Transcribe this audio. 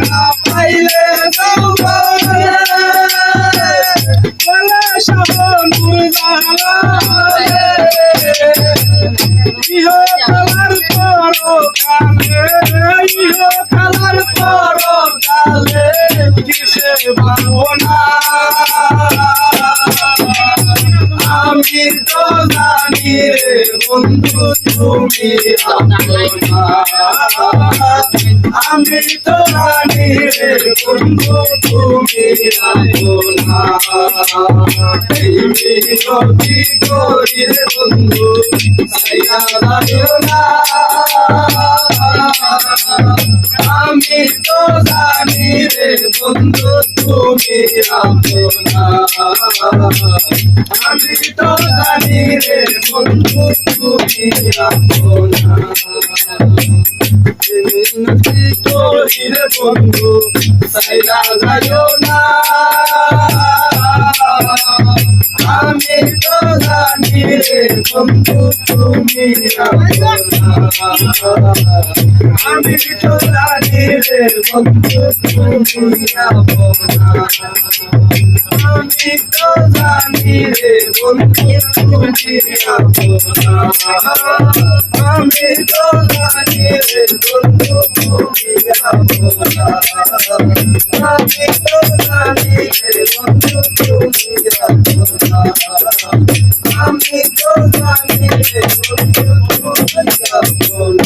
না পাইলে যাও বলে শাহনুর জালালে ইহ কালার পরকালে ইহ কালার পরকালে কিসে ভাবনা আমি তো জানি রে বন্ধু তুমি আপনা আমি তো জানি রে বন্ধু তুমি আপনা এই মিনতি করি রে বন্ধু সাইয়া যাও না আমি তো জানি রে বন্ধু তুমি আপনা আমি তো জানি রে বন্ধু তুমি আপনা মিনতি করি রে বন্ধু সাইয়া যাও না আমি তো জানি রে বন্ধু তুমি আপনা আমি তো জানি রে বন্ধু তুমি আপনা আমি তো জানি রে বন্ধু তুমি আপনা আমি তো জানি রে বন্ধু তুমি আপনা আমি তো জানি রে বন্ধু তুমি আপনা আমি তো জানি রে বন্ধু তুমি আপনা